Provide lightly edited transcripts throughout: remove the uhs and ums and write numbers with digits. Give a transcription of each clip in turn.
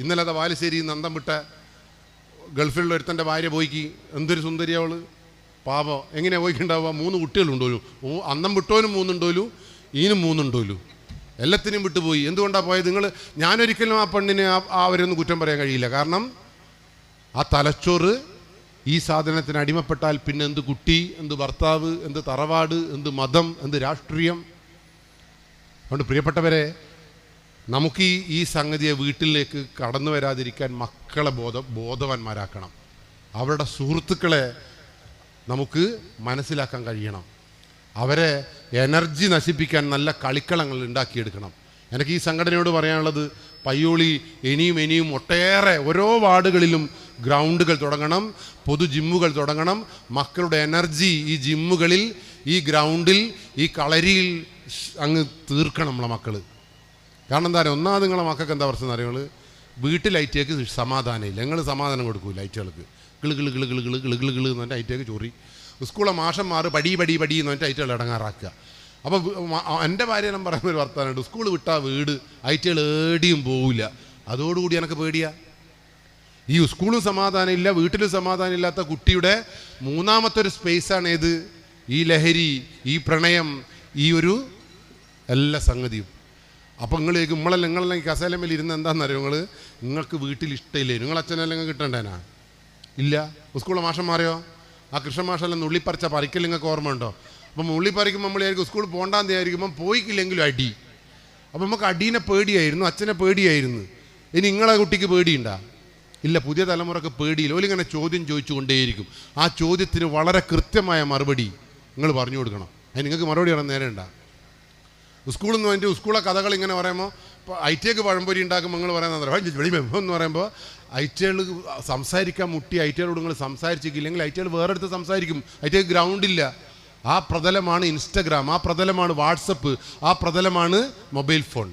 ഇന്നലെ അത് വാലുശ്ശേരി നന്തം വിട്ട ഗൾഫിലുള്ള ഒരുത്തൻ്റെ ഭാര്യ പോയിക്ക് എന്തൊരു സുന്ദരി അവള്, പാപം. എങ്ങനെയാണ് പോയിക്കുണ്ടാവുക? 3 കുട്ടികളുണ്ടോലു, അന്നം വിട്ടോനും 3 ഉണ്ടോലു, ഈനും 3 ഉണ്ടോലു, എല്ലാത്തിനും വിട്ടുപോയി. എന്തുകൊണ്ടാണ് പോയത്? ഞാനൊരിക്കലും ആ പെണ്ണിനെ അവരൊന്നും കുറ്റം പറയാൻ കഴിയില്ല. കാരണം ആ തലച്ചോറ് ഈ സാധനത്തിന് അടിമപ്പെട്ടാൽ പിന്നെ എന്ത് കുട്ടി, എന്ത് ഭർത്താവ്, എന്ത് തറവാട്, എന്ത് മതം, എന്ത് രാഷ്ട്രീയം. അതുകൊണ്ട് പ്രിയപ്പെട്ടവരെ, നമുക്ക് ഈ സംഗതിയെ വീട്ടിലേക്ക് കടന്നു വരാതിരിക്കാൻ മക്കളെ ബോധവാന്മാരാക്കണം. അവരുടെ സുഹൃത്തുക്കളെ നമുക്ക് മനസ്സിലാക്കാൻ കഴിയണം. അവരെ എനർജി നശിപ്പിക്കാൻ നല്ല കളിക്കളങ്ങൾ ഉണ്ടാക്കിയെടുക്കണം. എനിക്ക് ഈ സംഘടനയോട് പറയാനുള്ളത്, പയ്യോളി ഇനിയും ഒട്ടേറെ ഓരോ വാർഡുകളിലും ഗ്രൗണ്ടുകൾ തുടങ്ങണം, പൊതു ജിമ്മുകൾ തുടങ്ങണം. മക്കളുടെ എനർജി ഈ ജിമ്മുകളിൽ, ഈ ഗ്രൗണ്ടിൽ, ഈ കളരിയിൽ അങ്ങ് തീർക്കണം നമ്മളെ മക്കൾ. കാരണം എന്താ പറയുക, ഒന്നാമത് നിങ്ങളെ മക്കൾക്ക് എന്താ പ്രശ്നം അറിയുങ്ങൾ? വീട്ടിൽ ലൈറ്റേക്ക് സമാധാനമില്ല. നിങ്ങൾ സമാധാനം കൊടുക്കൂല ലൈറ്റുകൾക്ക്. കിള് കിള് കിള് കിള് കിള് കിള് കിള് കിള് എന്ന് പറഞ്ഞിട്ട് ലൈറ്റേക്ക് ചൊറി. സ്കൂളെ മാഷന്മാർ പടി എന്ന് പറഞ്ഞിട്ട് ലൈറ്റുകൾ ഇടങ്ങാറാക്കുക. അപ്പോൾ എൻ്റെ ഭാര്യയെല്ലാം പറയുന്ന ഒരു വർത്താനുണ്ട്, സ്കൂൾ വിട്ടാൽ വീട് ലൈറ്റുകൾ ഏടിയും പോവില്ല. അതോടുകൂടി എനിക്ക് പേടിയാ. ഈ സ്കൂളും സമാധാനം ഇല്ല, വീട്ടിലും സമാധാനം ഇല്ലാത്ത കുട്ടിയുടെ മൂന്നാമത്തെ ഒരു സ്പേസാണ് ഏത്? ഈ ലഹരി, ഈ പ്രണയം, ഈ ഒരു എല്ലാ സംഗതിയും. അപ്പം നിങ്ങളെല്ലാം ഈ കസേലമേൽ ഇരുന്ന് എന്താണെന്നറിയോ, നിങ്ങൾക്ക് വീട്ടിൽ ഇഷ്ടമില്ലേ? നിങ്ങൾ അച്ഛനെല്ലാം കിട്ടണ്ടേനാ? ഇല്ല. സ്കൂളിലെ മാഷന്മാരെയോ? ആ കൃഷ്ണ മാഷെല്ലാം നുള്ളിപ്പറിച്ച പറിക്കൽ നിങ്ങൾക്ക് ഓർമ്മ ഉണ്ടോ? അപ്പം ഉള്ളിപ്പറിക്കുമ്പോൾ നമ്മളായിരിക്കും സ്കൂളിൽ പോകണ്ടാന്ന് വിചാരിക്കുമ്പം പോയിക്കില്ലെങ്കിലും അടി. അപ്പം നമുക്ക് അടീനെ പേടിയായിരുന്നു, അച്ഛനെ പേടിയായിരുന്നു. ഇനി നിങ്ങളെ കുട്ടിക്ക് പേടിയുണ്ടാ? ഇല്ല. പുതിയ തലമുറക്ക് പേടിയില്ല. ഓലിങ്ങനെ ചോദ്യം ചോദിച്ചു കൊണ്ടേയിരിക്കും. ആ ചോദ്യത്തിന് വളരെ കൃത്യമായ മറുപടി നിങ്ങൾ പറഞ്ഞു കൊടുക്കണം. അതിന് നിങ്ങൾക്ക് മറുപടി പറയാൻ നേരം ഉണ്ടാ? സ്കൂളിൽ നിന്ന് വേണ്ടി സ്കൂളെ കഥകൾ ഇങ്ങനെ പറയുമ്പോൾ, ഇപ്പോൾ ഐറ്റേക്ക് പഴംപൊരി ഉണ്ടാക്കുമ്പോൾ നിങ്ങൾ പറയുന്നത് എന്ന് പറയുമ്പോൾ ഐറ്റകൾ സംസാരിക്കാൻ മുട്ടി ഐറ്റകളോട് നിങ്ങൾ സംസാരിച്ചില്ലെങ്കിൽ ഐറ്റകൾ വേറെ അടുത്ത് സംസാരിക്കും. ഐറ്റക്ക് ഗ്രൗണ്ടില്ല. ആ പ്രതലമാണ് ഇൻസ്റ്റഗ്രാം, ആ പ്രതലമാണ് വാട്സപ്പ്, ആ പ്രതലമാണ് മൊബൈൽ ഫോൺ.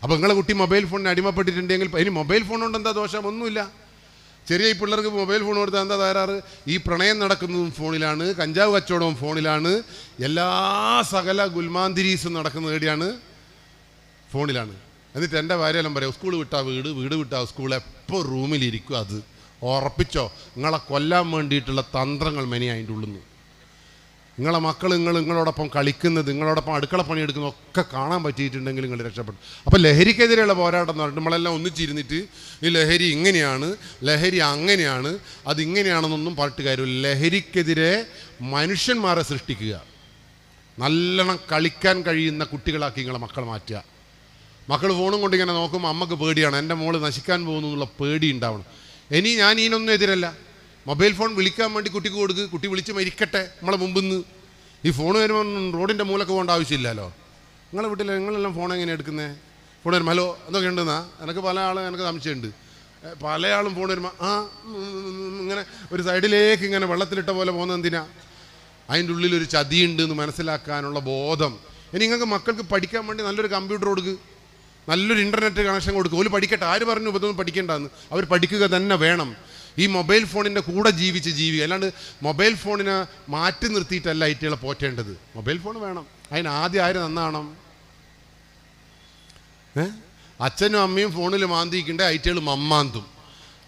അപ്പോൾ നിങ്ങളെ കുട്ടി മൊബൈൽ ഫോണിന് അടിമപ്പെട്ടിട്ടുണ്ടെങ്കിൽ, ഇനി മൊബൈൽ ഫോൺ കൊണ്ട് എന്താ ദോഷം? ഒന്നുമില്ല. ചെറിയ ഈ പിള്ളേർക്ക് മൊബൈൽ ഫോൺ കൊടുത്താൽ എന്താ തകരാറ്? ഈ പ്രണയം നടക്കുന്നതും ഫോണിലാണ്, കഞ്ചാവ് കച്ചവടവും ഫോണിലാണ്, എല്ലാ സകല ഗുൽമാന്തിരീസും നടക്കുന്നത് എവിടെയാണ്? ഫോണിലാണ്. എന്നിട്ട് എൻ്റെ ഭാര്യയെല്ലാം പറയാം, സ്കൂൾ വിട്ടാൽ വീട്, വീട് വിട്ടാൽ സ്കൂൾ, എപ്പോൾ റൂമിലിരിക്കും. അത് ഉറപ്പിച്ചോ, നിങ്ങളെ കൊല്ലാൻ വേണ്ടിയിട്ടുള്ള തന്ത്രങ്ങൾ മെനി അതിൻ്റെ ഉള്ളിൽ നിന്ന്. നിങ്ങളെ മക്കൾ നിങ്ങളോടൊപ്പം കളിക്കുന്നത്, നിങ്ങളോടൊപ്പം അടുക്കള പണിയെടുക്കുന്നത് ഒക്കെ കാണാൻ പറ്റിയിട്ടുണ്ടെങ്കിൽ നിങ്ങൾ രക്ഷപ്പെട്ടു. അപ്പോൾ ലഹരിക്കെതിരെയുള്ള പോരാട്ടം എന്ന് പറഞ്ഞിട്ട് നമ്മളെല്ലാം ഒന്നിച്ചിരുന്നിട്ട് ഈ ലഹരി ഇങ്ങനെയാണ്, ലഹരി അങ്ങനെയാണ്, അതിങ്ങനെയാണെന്നൊന്നും പറഞ്ഞിട്ട് കാര്യമില്ല. ലഹരിക്കെതിരെ മനുഷ്യന്മാരെ സൃഷ്ടിക്കുക, നല്ലോണം കളിക്കാൻ കഴിയുന്ന കുട്ടികളാക്കി നിങ്ങളെ മക്കളെ മാറ്റുക. മക്കൾ ഫോണും കൊണ്ട് ഇങ്ങനെ നോക്കുമ്പോൾ അമ്മക്ക് പേടിയാണ്, എൻ്റെ മോള് നശിക്കാൻ പോകുന്നു എന്നുള്ള പേടി ഉണ്ടാവണം. ഇനി ഞാൻ ഇതിനൊന്നും എതിരല്ല. മൊബൈൽ ഫോൺ വിളിക്കാൻ വേണ്ടി കുട്ടിക്ക് കൊടുക്ക്, കുട്ടി വിളിച്ച് മരിക്കട്ടെ നമ്മളെ മുമ്പിന്ന്. ഈ ഫോൺ വരുമ്പോൾ റോഡിൻ്റെ മൂലക്ക് പോകേണ്ട ആവശ്യമില്ലല്ലോ. നിങ്ങളെ വീട്ടിൽ നിങ്ങളെല്ലാം ഫോൺ എങ്ങനെ എടുക്കുന്നത്? ഫോൺ വരുമ്പോൾ ഹലോ എന്തൊക്കെ ഉണ്ടെന്നാ? എനിക്ക് പല ആളും എനിക്ക് സംശയമുണ്ട്. പല ആളും ഫോൺ വരുമ്പോൾ ഇങ്ങനെ ഒരു സൈഡിലേക്ക് ഇങ്ങനെ വെള്ളത്തിലിട്ട പോലെ പോകുന്നത് എന്തിനാ? അതിൻ്റെ ഉള്ളിലൊരു ചതിയുണ്ട് എന്ന് മനസ്സിലാക്കാനുള്ള ബോധം. ഇനി നിങ്ങൾക്ക് മക്കൾക്ക് പഠിക്കാൻ വേണ്ടി നല്ലൊരു കമ്പ്യൂട്ടർ കൊടുക്ക്, നല്ലൊരു ഇൻ്റർനെറ്റ് കണക്ഷൻ കൊടുക്കുക. ഒരു പഠിക്കട്ടെ. ആര് പറഞ്ഞു ഇതൊന്നും പഠിക്കേണ്ടെന്ന്? അവർ പഠിക്കുക തന്നെ വേണം. ഈ മൊബൈൽ ഫോണിൻ്റെ കൂടെ ജീവിക്കുക. അല്ലാണ്ട് മൊബൈൽ ഫോണിനെ മാറ്റി നിർത്തിയിട്ടല്ല ഐറ്റുകളെ പോറ്റേണ്ടത്. മൊബൈൽ ഫോൺ വേണം. അതിന് ആദ്യം ആര് നന്നാവണം? അച്ഛനും അമ്മയും ഫോണിൽ മാന്തിക്കുണ്ടെങ്കിൽ ഐറ്റുകൾ മമ്മാന്തും.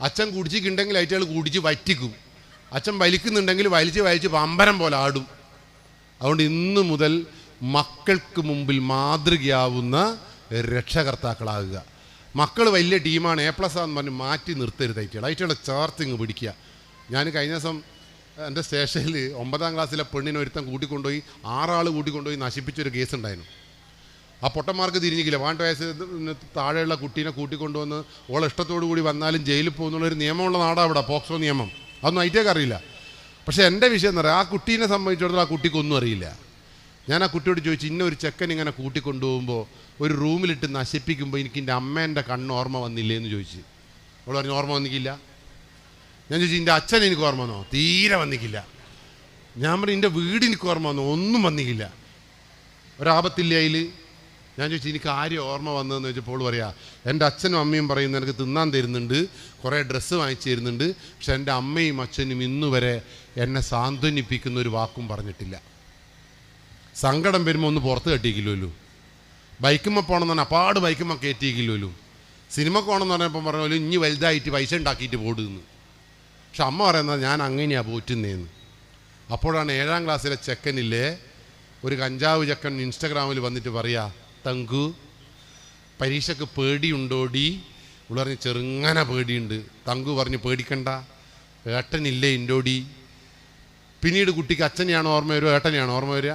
അച്ഛൻ കുടിച്ചിട്ടുണ്ടെങ്കിൽ ഐറ്റുകൾ കുടിച്ച് വറ്റിക്കും. അച്ഛൻ വലിക്കുന്നുണ്ടെങ്കിൽ വലിച്ച് പമ്പരം പോലെ ആടും. അതുകൊണ്ട് ഇന്ന് മുതൽ മക്കൾക്ക് മുമ്പിൽ മാതൃകയാവുന്ന രക്ഷകർത്താക്കളാകുക. മക്കൾ വലിയ ടീമാണ്, A+ ആണെന്ന് പറഞ്ഞ് മാറ്റി നിർത്തരുത്. ഐറ്റുകളെ ചേർത്തിങ് പിടിക്കുക. ഞാൻ കഴിഞ്ഞ ദിവസം എൻ്റെ സ്റ്റേഷനിൽ 9ാം ക്ലാസ്സിലെ പെണ്ണിനെ ഒരുത്തം കൂട്ടിക്കൊണ്ടുപോയി 6 ആൾ കൂട്ടിക്കൊണ്ടുപോയി നശിപ്പിച്ചൊരു കേസ് ഉണ്ടായിരുന്നു. ആ പൊട്ടന്മാർക്ക് തിരിഞ്ഞില്ല. 18 വയസ്സിന് താഴെയുള്ള കുട്ടീനെ കൂട്ടിക്കൊണ്ടുവന്ന് ഓളെ ഇഷ്ടത്തോടു കൂടി വന്നാലും ജയിലിൽ പോകുന്നുള്ളൊരു നിയമമുള്ള നാടാണ് അവിടെ, പോക്സോ നിയമം. അതൊന്നും ഐറ്റേക്ക് അറിയില്ല. പക്ഷേ എൻ്റെ വിഷയം എന്ന് പറയാം, ആ കുട്ടീനെ സംബന്ധിച്ചിടത്തോളം ആ കുട്ടിക്കൊന്നും അറിയില്ല. ഞാൻ ആ കുട്ടിയോട് ചോദിച്ചു, ഇന്ന ഒരു ചെക്കൻ ഇങ്ങനെ കൂട്ടിക്കൊണ്ടുപോകുമ്പോൾ ഒരു റൂമിലിട്ട് നശിപ്പിക്കുമ്പോൾ എനിക്ക് എൻ്റെ അമ്മേൻ്റെ കണ്ണ് ഓർമ്മ വന്നില്ലേ എന്ന് ചോദിച്ചു. അവൾ പറഞ്ഞു ഓർമ്മ വന്നിക്കില്ല. ഞാൻ ചോദിച്ചു എൻ്റെ അച്ഛൻ എനിക്ക് ഓർമ്മ വന്നോ? തീരെ വന്നിക്കില്ല. ഞാൻ പറഞ്ഞു എൻ്റെ വീട് എനിക്ക് ഓർമ്മ വന്നോ? ഒന്നും വന്നിക്കില്ല. ഒരാപത്തില്ല അതിൽ. ഞാൻ ചോദിച്ചു എനിക്ക് ആരും ഓർമ്മ വന്നതെന്ന് ചോദിച്ചപ്പോൾ പറയാ, എൻ്റെ അച്ഛനും അമ്മയും പറയുന്നത് എനിക്ക് തിന്നാൻ തരുന്നുണ്ട്, കുറേ ഡ്രസ്സ് വാങ്ങിച്ചു തരുന്നുണ്ട്, പക്ഷെ എൻ്റെ അമ്മയും അച്ഛനും ഇന്നുവരെ എന്നെ സാന്ത്വനിപ്പിക്കുന്ന ഒരു വാക്കും പറഞ്ഞിട്ടില്ല. സങ്കടം വരുമ്പോൾ ഒന്ന് പുറത്ത് കെട്ടിക്കില്ലല്ലോ. ബൈക്കുമ്മ പോകണമെന്ന് പറഞ്ഞാൽ അപ്പാട് ബൈക്കുമ്മ കയറ്റിക്കില്ലല്ലോ. സിനിമക്ക് പോകണമെന്ന് പറഞ്ഞപ്പോൾ പറഞ്ഞ പോലെ ഇനി വലുതായിട്ട് പൈസ ഉണ്ടാക്കിയിട്ട് പോടുന്നു. പക്ഷെ അമ്മ പറയുന്നത് ഞാൻ അങ്ങനെയാണ് പോറ്റുന്നതെന്ന്. അപ്പോഴാണ് 7ാം ക്ലാസ്സിലെ ചെക്കനില്ലേ ഒരു കഞ്ചാവ് ചെക്കൻ ഇൻസ്റ്റഗ്രാമിൽ വന്നിട്ട് പറയാ, തങ്കു പരീക്ഷയ്ക്ക് പേടിയുണ്ടോടി? ഇവിടെ പറഞ്ഞ് ചെറുങ്ങനെ പേടിയുണ്ട്. തങ്കു പറഞ്ഞ് പേടിക്കണ്ട, ഏട്ടനില്ലേ ഇൻ്റോടി. പിന്നീട് കുട്ടിക്ക് അച്ഛനെയാണ് ഓർമ്മ വരിക, ഏട്ടനെയാണ് ഓർമ്മ വരിക?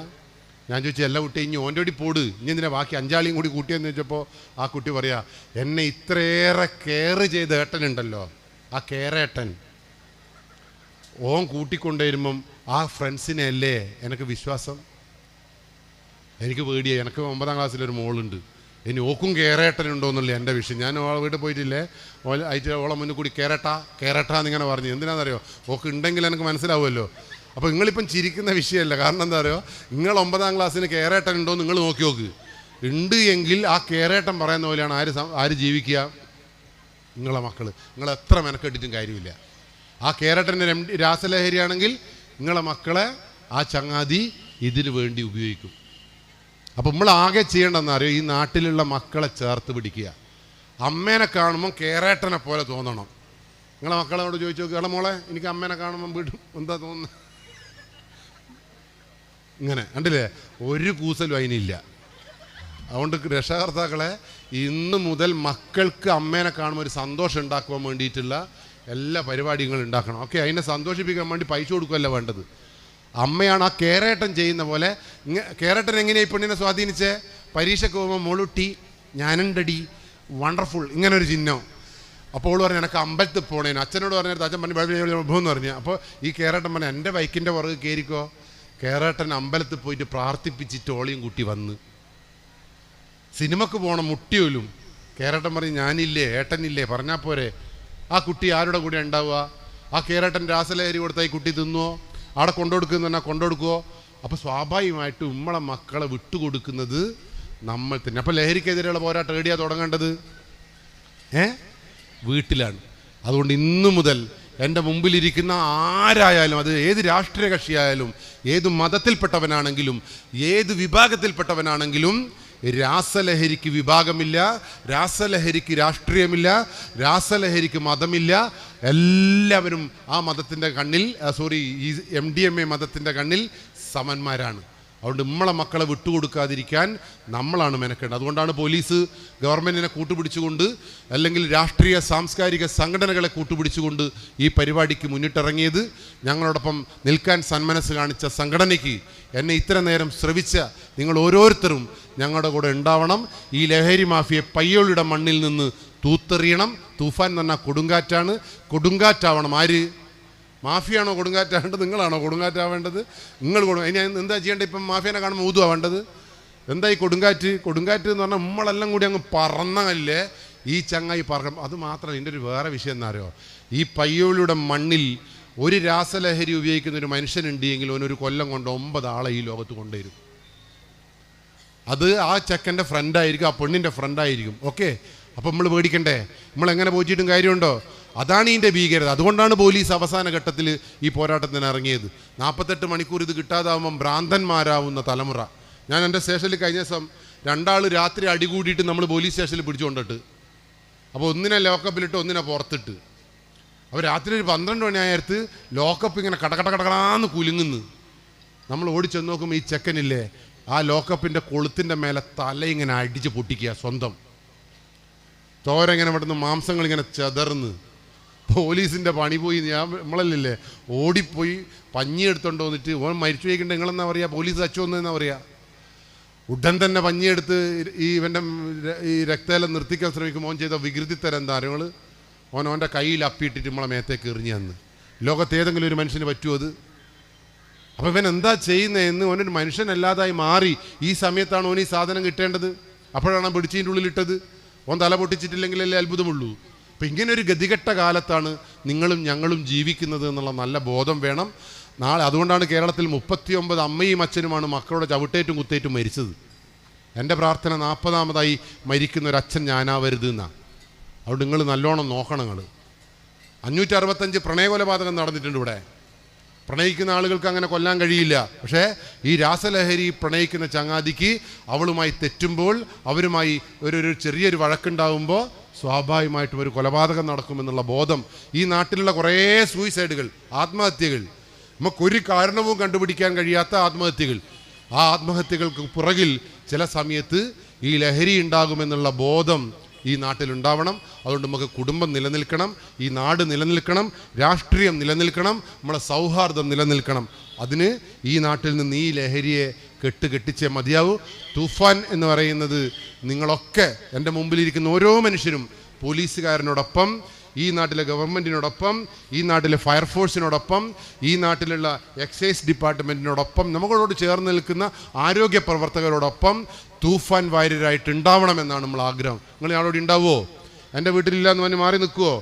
ഞാൻ ചോദിച്ചു, എല്ലാ കുട്ടി ഇനി ഓൻ്റെ പോട്, ഇനി എന്തിനാ ബാക്കി 5 ആളെയും കൂടി കൂട്ടിയെന്ന് ചോദിച്ചപ്പോൾ ആ കുട്ടി പറയാ, എന്നെ ഇത്രയേറെ കെയർ ചെയ്ത ഏട്ടനുണ്ടല്ലോ, ആ കെയറേട്ടൻ ഓൻ കൂട്ടിക്കൊണ്ടുവരുമ്പം ആ ഫ്രണ്ട്സിനെ അല്ലേ എനിക്ക് വിശ്വാസം. എനിക്ക് പേടിയായി. എനിക്ക് 9ാം ക്ലാസ്സിലൊരു മോളുണ്ട്, ഇനി ഓക്കും കയറേട്ടനുണ്ടോ എന്നുള്ള എൻ്റെ വിഷയം. ഞാൻ ഓളെ വീട്ടിൽ പോയിട്ടില്ലേ, ഓളെ മുന്നിൽ കൂടി കയറട്ടാ എന്നിങ്ങനെ പറഞ്ഞു. എന്തിനാണെന്നറിയോ? ഓക്ക് ഉണ്ടെങ്കിൽ എനിക്ക് മനസ്സിലാവുമല്ലോ. അപ്പോൾ നിങ്ങളിപ്പം ചിരിക്കുന്ന വിഷയമല്ല. കാരണം എന്താ പറയുക, നിങ്ങൾ 9ാം ക്ലാസ്സിന് കയറേട്ടൻ ഉണ്ടോ നിങ്ങൾ നോക്കി നോക്ക്. ഉണ്ട് എങ്കിൽ ആ കയറേട്ടൻ പറയുന്ന പോലെയാണ് ആര് ജീവിക്കുക? നിങ്ങളെ മക്കൾ. നിങ്ങൾ എത്ര മെനക്കെട്ടിട്ടും കാര്യമില്ല. ആ കയറേട്ടൻ്റെ രാസലഹരിയാണെങ്കിൽ നിങ്ങളെ മക്കളെ ആ ചങ്ങാതി ഇതിന് വേണ്ടി ഉപയോഗിക്കും. അപ്പം നമ്മൾ ആകെ ചെയ്യേണ്ടതെന്നറിയോ, ഈ നാട്ടിലുള്ള മക്കളെ ചേർത്ത് പിടിക്കുക. അമ്മേനെ കാണുമ്പം കയറേട്ടനെ പോലെ തോന്നണം. നിങ്ങളെ മക്കളോട് ചോദിച്ചു നോക്കുക, മോളെ എനിക്ക് അമ്മേനെ കാണുമ്പം വീണ്ടും എന്താ തോന്നുന്നത്? ഇങ്ങനെ കണ്ടില്ലേ, ഒരു കൂസലും അതിനില്ല. അതുകൊണ്ട് രക്ഷകർത്താക്കളെ ഇന്ന് മുതൽ മക്കൾക്ക് അമ്മേനെ കാണുമ്പോൾ ഒരു സന്തോഷം ഉണ്ടാക്കുവാൻ വേണ്ടിയിട്ടുള്ള എല്ലാ പരിപാടികളും ഉണ്ടാക്കണം. ഓക്കെ, അതിനെ സന്തോഷിപ്പിക്കാൻ വേണ്ടി പൈസ കൊടുക്കുകയല്ല വേണ്ടത്. അമ്മയാണ് ആ കേരേട്ടൻ ചെയ്യുന്ന പോലെ. കേരേട്ടൻ എങ്ങനെയാണ് ഈ പെണ്ണിനെ സ്വാധീനിച്ചേ? പരീക്ഷയ്ക്ക് പോകുമ്പോൾ മോളുട്ടി ഞാനുണ്ടടി വണ്ടർഫുൾ ഇങ്ങനൊരു ചിഹ്നം. അപ്പോൾ പറഞ്ഞു എനിക്ക് അമ്പലത്തിൽ പോണേന്. അച്ഛനോട് പറഞ്ഞിട്ട് അച്ഛൻ പറഞ്ഞു എന്ന് പറഞ്ഞു. അപ്പോൾ ഈ കേരേട്ടൻ പറഞ്ഞു എൻ്റെ ബൈക്കിൻ്റെ പുറകെ കയറിക്കോ. കേരേട്ടൻ അമ്പലത്തിൽ പോയിട്ട് പ്രാർത്ഥിപ്പിച്ചിട്ട് ഓളിയും കൂട്ടി വന്ന് സിനിമക്ക് പോകണം മുട്ടിയോലും. കേരേട്ടൻ പറയും ഞാനില്ലേ ഏട്ടനില്ലേ പറഞ്ഞാൽ പോരെ. ആ കുട്ടി ആരുടെ കൂടെ ഉണ്ടാവുക? ആ കേരേട്ടൻ രാസലഹരി കൊടുത്താൽ ഈ കുട്ടി തിന്നുവോ? അവിടെ കൊണ്ടുകൊടുക്കുന്ന പറഞ്ഞാൽ കൊണ്ടുകൊടുക്കുമോ? അപ്പോൾ സ്വാഭാവികമായിട്ടും നമ്മളെ മക്കളെ വിട്ടുകൊടുക്കുന്നത് നമ്മൾ തന്നെ. അപ്പോൾ ലഹരിക്കെതിരെയുള്ള പോരാട്ടം എവിടെയാ തുടങ്ങേണ്ടത്? വീട്ടിലാണ്. അതുകൊണ്ട് ഇന്നു മുതൽ എൻ്റെ മുമ്പിലിരിക്കുന്ന ആരായാലും, അത് ഏത് രാഷ്ട്രീയ കക്ഷിയായാലും, ഏത് മതത്തിൽപ്പെട്ടവനാണെങ്കിലും, ഏത് വിഭാഗത്തിൽപ്പെട്ടവനാണെങ്കിലും, രാസലഹരിക്ക് വിഭാഗമില്ല, രാസലഹരിക്ക് രാഷ്ട്രീയമില്ല, രാസലഹരിക്ക് മതമില്ല. എല്ലാവരും ആ മതത്തിൻ്റെ കണ്ണിൽ ഈ MDMA മതത്തിൻ്റെ കണ്ണിൽ സമന്മാരാണ്. അതുകൊണ്ട് നമ്മളെ മക്കളെ വിട്ടുകൊടുക്കാതിരിക്കാൻ നമ്മളാണ് മെനക്കേണ്ടത്. അതുകൊണ്ടാണ് പോലീസ് ഗവൺമെൻറ്റിനെ കൂട്ടുപിടിച്ചുകൊണ്ട്, അല്ലെങ്കിൽ രാഷ്ട്രീയ സാംസ്കാരിക സംഘടനകളെ കൂട്ടുപിടിച്ചുകൊണ്ട് ഈ പരിപാടിക്ക് മുന്നിട്ടിറങ്ങിയത്. ഞങ്ങളോടൊപ്പം നിൽക്കാൻ സന്മനസ് കാണിച്ച സംഘടനയ്ക്ക്, എന്നെ ഇത്ര നേരം ശ്രവിച്ച നിങ്ങൾ ഓരോരുത്തരും ഞങ്ങളുടെ കൂടെ ഉണ്ടാവണം. ഈ ലഹരി മാഫിയെ പയ്യോളിയുടെ മണ്ണിൽ നിന്ന് തൂത്തെറിയണം. തൂഫാൻ എന്ന് പറഞ്ഞാൽ കൊടുങ്കാറ്റാണ്. കൊടുങ്കാറ്റാവണം. ആര്? മാഫിയാണോ കൊടുങ്കാറ്റാവേണ്ടത്? നിങ്ങളാണോ കൊടുങ്കാറ്റാവേണ്ടത്? നിങ്ങൾ ഇനി എന്താ ചെയ്യേണ്ടത്? ഇപ്പം മാഫിയനെ കാണുമ്പോൾ ഊതുവാ വേണ്ടത്? എന്താ ഈ കൊടുങ്കാറ്റ്? കൊടുങ്കാറ്റ് എന്ന് പറഞ്ഞാൽ നമ്മളെല്ലാം കൂടി അങ്ങ് പറന്നല്ലേ ഈ ചങ്ങായി പറക്കും. അത് മാത്രമല്ല, ഇതിൻ്റെ ഒരു വേറെ വിഷയം എന്താ അറിയോ? ഈ പയ്യോളിയുടെ മണ്ണിൽ ഒരു രാസലഹരി ഉപയോഗിക്കുന്ന ഒരു മനുഷ്യനുണ്ട് എങ്കിൽ അവനൊരു കൊല്ലം കൊണ്ട് 9 ആളെ ഈ ലോകത്ത് കൊണ്ടുവരും. അത് ആ ചെക്കൻ്റെ ഫ്രണ്ടായിരിക്കും, ആ പെണ്ണിൻ്റെ ഫ്രണ്ടായിരിക്കും. ഓക്കെ, അപ്പം നമ്മൾ പേടിക്കണ്ടേ? നമ്മളെങ്ങനെ പോറ്റിയിട്ടും കാര്യമുണ്ടോ? അതാണ് ഇതിൻ്റെ ഭീകരത. അതുകൊണ്ടാണ് പോലീസ് അവസാന ഘട്ടത്തിൽ ഈ പോരാട്ടത്തിന് ഇറങ്ങിയത്. 48 മണിക്കൂർ ഇത് കിട്ടാതാവുമ്പം ഭ്രാന്തന്മാരാവുന്ന തലമുറ. ഞാൻ എൻ്റെ സ്റ്റേഷനിൽ കഴിഞ്ഞ ദിവസം 2 ആൾ രാത്രി അടികൂടിയിട്ട് നമ്മൾ പോലീസ് സ്റ്റേഷനിൽ പിടിച്ചുകൊണ്ടിട്ട്, അപ്പോൾ ഒന്നിനെ ലോക്കപ്പിലിട്ട് ഒന്നിനെ പുറത്തിട്ട്. അപ്പോൾ രാത്രി ഒരു 12 മണിയായടുത്ത് ലോക്കപ്പ് ഇങ്ങനെ കടകടകടകടാന്ന് കുലുങ്ങുന്നു. നമ്മൾ ഓടിച്ചെന്ന് നോക്കുമ്പോൾ ഈ ചെക്കനില്ലേ ആ ലോക്കപ്പിൻ്റെ കൊളുത്തിൻ്റെ മേലെ തല ഇങ്ങനെ അടിച്ച് പൊട്ടിക്കുക. സ്വന്തം ചോര ഇങ്ങനെ ഇവിടുന്ന് മാംസങ്ങൾ ഇങ്ങനെ ചെതർന്ന്. പോലീസിൻ്റെ പണി പോയി. നമ്മളല്ലേ ഓടിപ്പോയി പഞ്ഞി എടുത്തോണ്ട് വന്നിട്ട് ഓൻ മരിച്ചു വയ്ക്കേണ്ട നിങ്ങളെന്നാ പറയുക? പോലീസ് അച്ചുവെന്നാ പറയുക? ഉടൻ തന്നെ പഞ്ഞിയെടുത്ത് ഇവൻ്റെ ഈ രക്തമെല്ലാം നിർത്തിക്കാൻ ശ്രമിക്കുമ്പോൾ ഓൻ ചെയ്ത വികൃതിത്തരം എന്താ അറിയുങ്ങൾ? ഓൻ്റെ കയ്യിൽ അപ്പിയിട്ടിട്ട് നമ്മളെ മേത്തേക്ക് എറിഞ്ഞു തന്ന്. ലോകത്ത് ഏതെങ്കിലും ഒരു മനുഷ്യന് പറ്റുമോ അത്? അപ്പോൾ ഇവൻ എന്താ ചെയ്യുന്നതെന്ന് ഓനൊരു മനുഷ്യനല്ലാതായി മാറി. ഈ സമയത്താണ് ഓൻ ഈ സാധനം കിട്ടേണ്ടത്. അപ്പോഴാണ് പിടിച്ചതിൻ്റെ ഉള്ളിലിട്ടത്. ഓൻ തല പൊട്ടിച്ചിട്ടില്ലെങ്കിലല്ലേ അത്ഭുതമുള്ളൂ. അപ്പം ഇങ്ങനെ ഒരു ഗതികെട്ട കാലത്താണ് നിങ്ങളും ഞങ്ങളും ജീവിക്കുന്നത് എന്നുള്ള നല്ല ബോധം വേണം. നാളെ അതുകൊണ്ടാണ് കേരളത്തിൽ 39 അമ്മയും അച്ഛനുമാണ് മക്കളുടെ ചവിട്ടേറ്റും കുത്തേറ്റും മരിച്ചത്. എൻ്റെ പ്രാർത്ഥന 40ാമതായി മരിക്കുന്ന ഒരു അച്ഛൻ ഞാനാവരുത് എന്നാണ്. അതുകൊണ്ട് നിങ്ങൾ നല്ലോണം നോക്കണം. നിങ്ങൾ 565 പ്രണയകൊലപാതകം നടന്നിട്ടുണ്ട് ഇവിടെ. പ്രണയിക്കുന്ന ആളുകൾക്ക് അങ്ങനെ കൊല്ലാൻ കഴിയില്ല. പക്ഷേ ഈ രാസലഹരി പ്രണയിക്കുന്ന ചങ്ങാതിക്ക് അവളുമായി തെറ്റുമ്പോൾ, അവരുമായി ഒരു ചെറിയൊരു വഴക്കുണ്ടാകുമ്പോൾ സ്വാഭാവികമായിട്ടും ഒരു കൊലപാതകം നടക്കുമെന്നുള്ള ബോധം ഈ നാട്ടിലുള്ള കുറേ സൂയിസൈഡുകൾ, ആത്മഹത്യകൾ, നമുക്കൊരു കാരണവും കണ്ടുപിടിക്കാൻ കഴിയാത്ത ആത്മഹത്യകൾ, ആ ആത്മഹത്യകൾക്ക് പുറകിൽ ചില സമയത്ത് ഈ ലഹരി ഉണ്ടാകുമെന്നുള്ള ബോധം ഈ നാട്ടിലുണ്ടാവണം. അതുകൊണ്ട് നമുക്ക് കുടുംബം നിലനിൽക്കണം, ഈ നാട് നിലനിൽക്കണം, രാഷ്ട്രീയം നിലനിൽക്കണം, നമ്മളെ സൗഹാർദ്ദം നിലനിൽക്കണം. അതിന് ഈ നാട്ടിൽ നിന്ന് ഈ ലഹരിയെ കെട്ടിച്ചേ മതിയാവൂ. തൂഫാൻ എന്ന് പറയുന്നത് നിങ്ങളൊക്കെ, എൻ്റെ മുമ്പിലിരിക്കുന്ന ഓരോ മനുഷ്യരും പോലീസുകാരനോടൊപ്പം, ഈ നാട്ടിലെ ഗവൺമെൻറ്റിനോടൊപ്പം, ഈ നാട്ടിലെ ഫയർഫോഴ്സിനോടൊപ്പം, ഈ നാട്ടിലുള്ള എക്സൈസ് ഡിപ്പാർട്ട്മെൻറ്റിനോടൊപ്പം, നമ്മളോട് ചേർന്ന് നിൽക്കുന്ന ആരോഗ്യ പ്രവർത്തകരോടൊപ്പം തൂഫാൻ വാര്യരായിട്ട് ഉണ്ടാവണമെന്നാണ് നമ്മൾ ആഗ്രഹം. നിങ്ങൾ ആളോട് ഉണ്ടാവുമോ? എൻ്റെ വീട്ടിലില്ല എന്ന് പറഞ്ഞ് മാറി നിൽക്കുമോ?